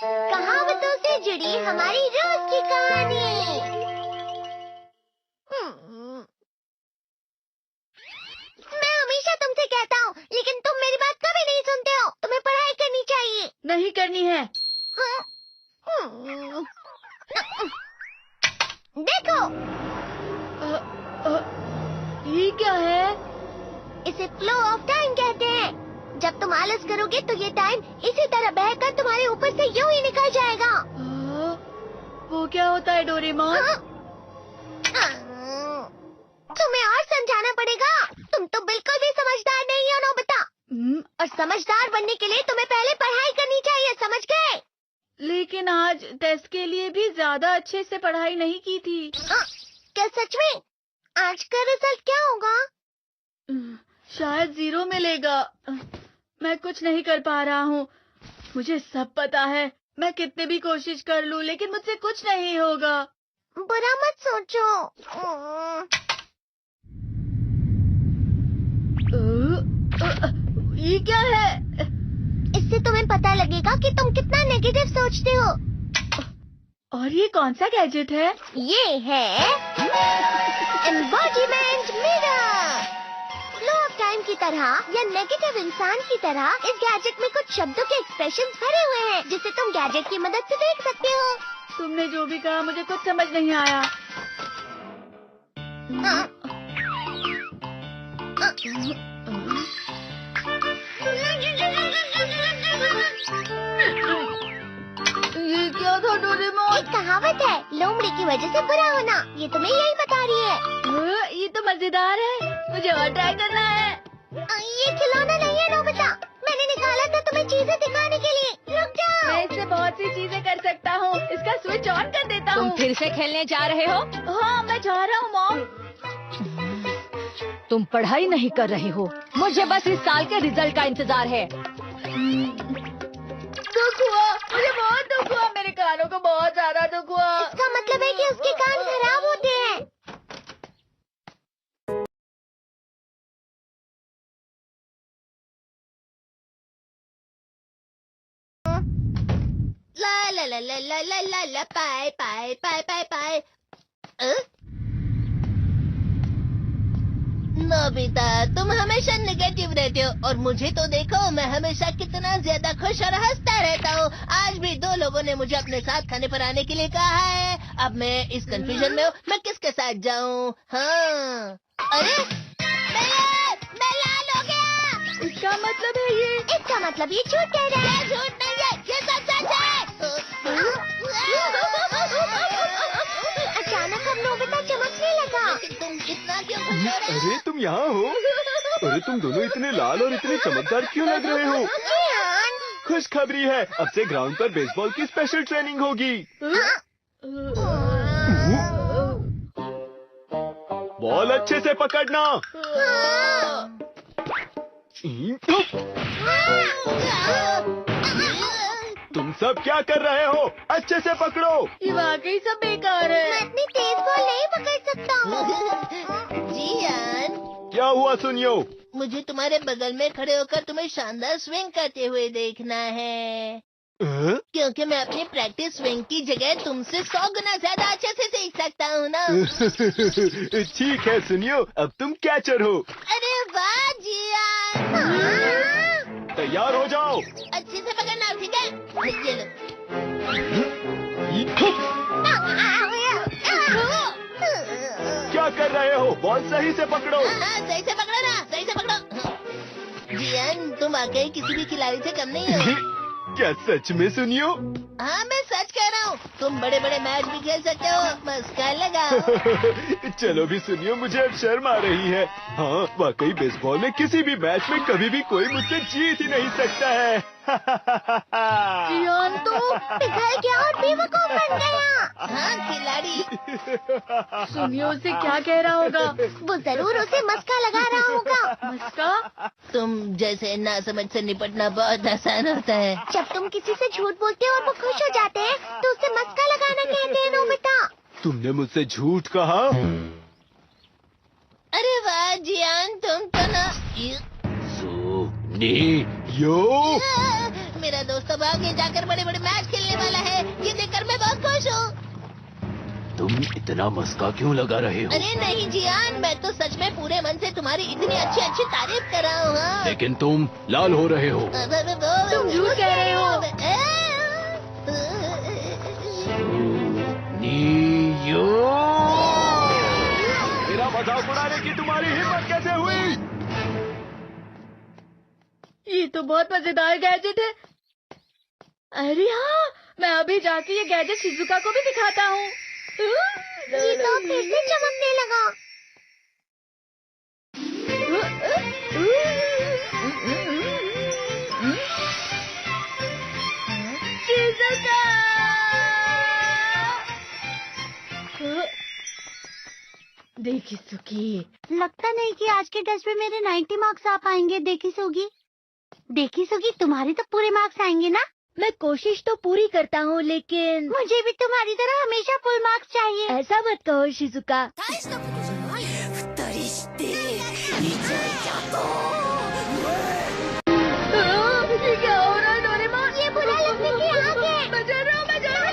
कहावतों से जुड़ी हमारी रोज की कहानी। मैं हमेशा तुमसे कहता हूँ, लेकिन तुम मेरी बात कभी नहीं सुनते हो। तुम्हें पढ़ाई करनी चाहिए। नहीं करनी है। देखो, ये क्या है? इसे फ्लो ऑफ टाइम कहते हैं। जब तुम आलस करोगे तो ये टाइम इसी तरह बहकर तुम्हारे ऊपर से यूं ही निकल जाएगा। वो क्या होता है डोरेमोन? तुम्हें और समझाना पड़ेगा। तुम तो बिल्कुल भी समझदार नहीं हो नोबिता। और समझदार बनने के लिए तुम्हें पहले पढ़ाई करनी चाहिए, समझ गए? लेकिन आज टेस्ट के लिए भी ज्यादा अच्छे से पढ़ाई नहीं की थी। क्या सच में? आज का रिजल्ट क्या होगा? शायद 0 मिलेगा। मैं कुछ नहीं कर पा रहा हूँ। मुझे सब पता है। मैं कितनी भी कोशिश कर लूँ, लेकिन मुझसे कुछ नहीं होगा। बुरा मत सोचो। ये क्या है? इससे तुम्हें पता लगेगा कि तुम कितना नेगेटिव सोचते हो। और ये कौन सा गैजेट है? ये है embodiment mirror. Flow of time की तरह या नेगेटिव इंसान की तरह इस गैजेट में कुछ शब्दों के एक्सप्रेशंस भरे हुए हैं, जिसे तुम गैजेट की मदद से देख सकते हो। तुमने जो भी कहा मुझे कुछ समझ नहीं आया। ये क्या था डोरेमोन? एक कहावत है, लोमड़ी की वजह से बुरा होना। ये तुम्हें यही बता रही है। ये तो मजेदार है। मुझे और ट्राई करना है। ये खिलौना नहीं है नोबिता। मैंने निकाला था तुम्हें चीजें दिखाने के लिए। रुक जाओ। मैं इससे बहुत सी चीजें कर सकता हूँ। इसका स्विच ऑन कर देता हूँ। तुम फिर से खेलने जा रहे हो? हाँ, मैं जा रहा हूँ मॉम। तुम पढ़ाई नहीं कर रहे हो। मुझे बस इस साल के रिजल्ट का इंतजार है। दुख हुआ, मुझे बहुत दुख हुआ। मेरे कानों को बहुत ज्यादा दुख हुआ। इसका मतलब है कि उसके कान खराब होते हैं। ला ला ला ला ला ला ला ला पाए पाए पाए पाए पाए। नोबिता, तुम हमेशा नेगेटिव रहते हो और मुझे तो देखो, मैं हमेशा कितना ज्यादा खुश और हंसता रहता हूँ। आज भी 2 लोगों ने मुझे अपने साथ खाने पर आने के लिए कहा है। अब मैं इस कंफ्यूजन में हूँ, मैं किसके साथ जाऊँ? हाँ, अरे मैं लाल हो गया। इसका मतलब है ये? इसका मतलब ये झूठ कह रहा है। झूठ नहीं है, ये सब सच है। अचानक अब नोबिता चमकने लगा। तुम कितना क्यों खुश हो रहे हो? अरे तुम यहाँ हो? अरे तुम दोनों इतने लाल और इतने चमकदार क्यों लग रहे हो? खुशखबरी है, अब से ग्राउंड पर बेसबॉल की स्पेशल ट्रेनिंग होगी। बॉल अच्छे से पकड़ना। तुम सब क्या कर रहे हो? अच्छे से पकड़ो। ये वाकई सब बेकार है। मैं इतनी तेज बॉल नहीं पकड़ सकता हूँ। जियान, क्या हुआ सुनियो? मुझे तुम्हारे बगल में खड़े होकर तुम्हें शानदार स्विंग करते हुए देखना है। क्योंकि मैं अपनी प्रैक्टिस स्विंग की जगह तुमसे 100 गुना ज्यादा अच्छे से सीख सकता हूँ ना। ठीक है सुनियो, अब तुम कैचर हो। अरे वाह जियान। तैयार हो जाओ। अच्छे से पकड़ना, ठीक है? ये लो। क्या कर रहे हो? बॉल सही से पकड़ो। सही से पकड़ो ना, सही से पकड़ो। जियान, तुम वाकई किसी भी खिलाड़ी से कम नहीं हो। क्या सच में सुनियो? हाँ, मैं सच कह रहा हूँ। तुम बड़े बड़े मैच भी खेल सकते हो। मस्का लगाओ। चलो भी सुनियो, मुझे अब शर्म आ रही है। हाँ, वाकई बेसबॉल में किसी भी मैच में कभी भी कोई मुझसे जीत ही नहीं सकता है। जियान तो पिघल गया और बेवकूफ बन गया। हाँ, खिलाड़ी। सुनियो उसे क्या कह रहा होगा? वो जरूर उसे मस्का लगा रहा होगा। मस्का? तुम जैसे नासमझ से निपटना बहुत आसान होता है। जब तुम किसी से झूठ बोलते हो और वो खुश हो जाते हैं, तो उसे मस्का लगाना कहते हैं नोबिता। तुमने मुझसे झूठ कहा? अरे वाह जियान, तुम तो ना यो मेरा दोस्त अब आगे जाकर बड़े बड़े मैच खेलने वाला है। ये देखकर मैं बहुत खुश हूँ। तुम इतना मस्का क्यों लगा रहे हो? अरे नहीं जियान, मैं तो सच में पूरे मन से तुम्हारी इतनी अच्छी अच्छी तारीफ कर रहा हूँ। हाँ। लेकिन तुम लाल हो रहे हो। तुम झूठ कह रहे हो। मेरा मजाक उड़ाने की तुम्हारी हिम्मत कैसे हुई? ये तो बहुत मजेदार गैजेट है। अरे हाँ, मैं अभी जाके ये गैजेट शिजुका को भी दिखाता हूँ। ये तो फिर से चमकने लगा। शिजुका! देखी सुकी, लगता नहीं कि आज के टेस्ट में मेरे 90 मार्क्स आ पाएंगे। देखी सुगी, तुम्हारे तो पूरे मार्क्स आएंगे ना? मैं कोशिश तो पूरी करता हूँ, लेकिन मुझे भी तुम्हारी तरह हमेशा फुल मार्क्स चाहिए। ऐसा मत कहो शिजुका। ये क्या हो रहा है डोरेमोन? ये बुरा लगने की आग है। बचा रहो, बचा रहो।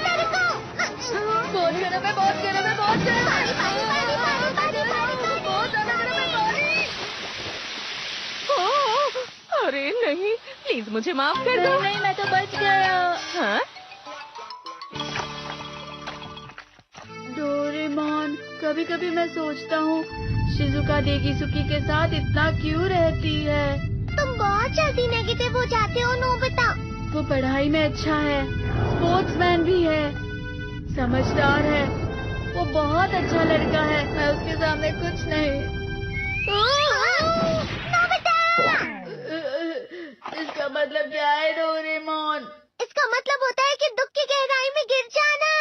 बहुत गर्म है, बहुत गर्म है, बहुत गर्म है। बहुत ज्यादा गर्म है पानी। अरे नहीं, प्लीज मुझे माफ कर दो। नहीं, मैं तो बच गया। हाँ? डोरेमोन, कभी कभी मैं सोचता हूँ शिजुका देगीसुकी के साथ इतना क्यों रहती है। तुम बहुत जल्दी नेगेटिव हो जाते हो नोबिता। वो पढ़ाई में अच्छा है, स्पोर्ट्समैन भी है, समझदार है। वो बहुत अच्छा लड़का है। मैं उसके सामने कुछ नहीं। इसका मतलब क्या है डोरेमोन? इसका मतलब होता है कि दुख की गहराई में गिर जाना।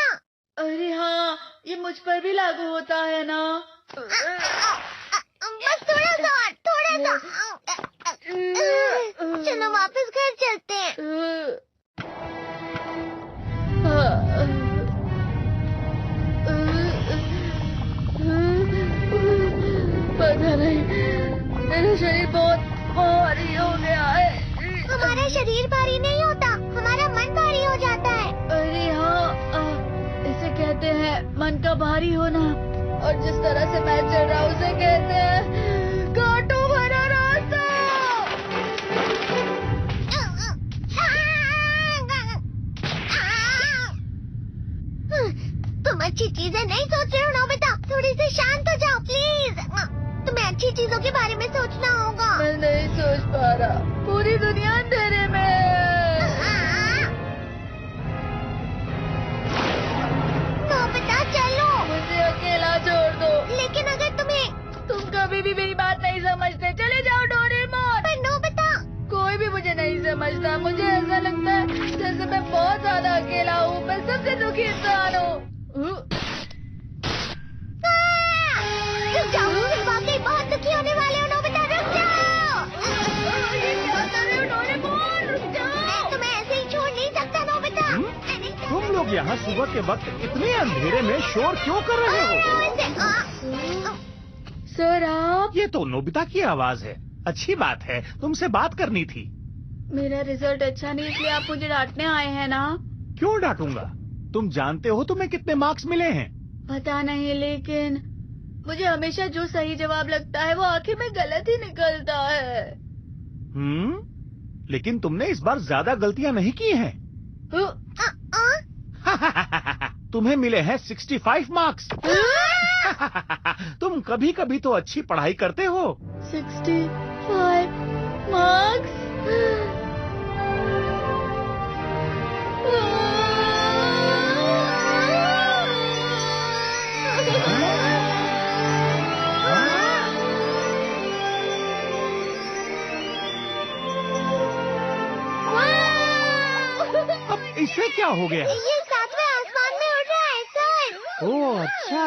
अरे हाँ, ये मुझ पर भी लागू होता है ना। बस थोड़ा सा। चलो वापस घर चलते हैं। पता नहीं, मेरा शरीर बहुत भारी हो गया है। हमारा शरीर भारी नहीं होता, हमारा मन भारी हो जाता है। अरे हाँ, इसे कहते हैं मन का भारी होना। और जिस तरह से मैं चल रहा हूँ उसे कहते हैं कांटों भरा रास्ता। तुम अच्छी चीजें नहीं सोच रहे हो नोबिता। थोड़ी सी शांत हो जाओ प्लीज। तुम्हें अच्छी चीजों के बारे में सोचना होगा। मैं नहीं सोच पा रहा, पूरी दुनिया अंधेरे में है। नोबिता चलो। मुझे अकेला छोड़ दो। लेकिन अगर तुम कभी भी मेरी बात नहीं समझते। चले जाओ डोरेमोन। पर नोबिता। कोई भी मुझे नहीं समझता। मुझे ऐसा लगता है जैसे मैं बहुत ज्यादा अकेला हूँ। मैं सबसे दुखी इंसान हूँ। रुक जाओ, तुम वाकई बहुत दुखी होने वाले हो नोबिता। रुक जाओ। ये क्या कर रहे हो डोरेमोन? रुक जाओ। मैं तुम्हें ऐसे ही छोड़ नहीं सकता नोबिता। तुम लोग यहाँ सुबह के वक्त इतने अंधेरे में शोर क्यों कर रहे हो? सर आप? ये तो नोबिता की आवाज है। अच्छी बात है, तुमसे बात करनी थी। मेरा रिजल्ट अच्छा नहीं, इसलिए आप मुझे डांटने आए हैं ना? क्यों डांटूंगा? तुम जानते हो तुम्हें कितने मार्क्स मिले हैं? पता नहीं, लेकिन मुझे हमेशा जो सही जवाब लगता है वो आखिर में गलत ही निकलता है। लेकिन तुमने इस बार ज्यादा गलतियाँ नहीं की हैं। तुम्हें मिले हैं 65 मार्क्स। तुम कभी कभी तो अच्छी पढ़ाई करते हो। 65 मार्क्स? अब इसे क्या हो गया? ये सातवें आसमान में उड़ रहा है सर। ओह अच्छा।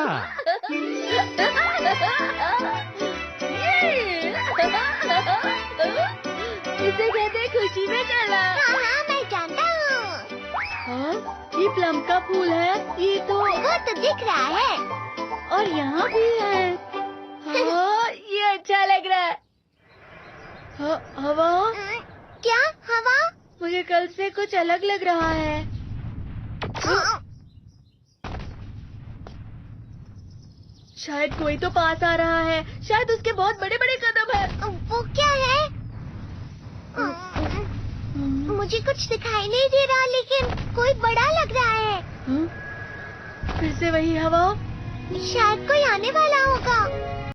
इसे कहते हैं खुशी में चला। हाँ, मैं जानता हूँ। हाँ, ये प्लम का फूल है। ये तो वो तो दिख रहा है। और यहाँ भी है। हाँ, ये अच्छा लग रहा है। हवा? क्या हवा? मुझे कल से कुछ अलग लग रहा है। शायद कोई तो पास आ रहा है। शायद उसके बहुत बड़े बड़े कदम हैं। वो क्या है? मुझे कुछ दिखाई नहीं दे रहा, लेकिन कोई बड़ा लग रहा है। फिर से वही हवा। शायद कोई आने वाला होगा।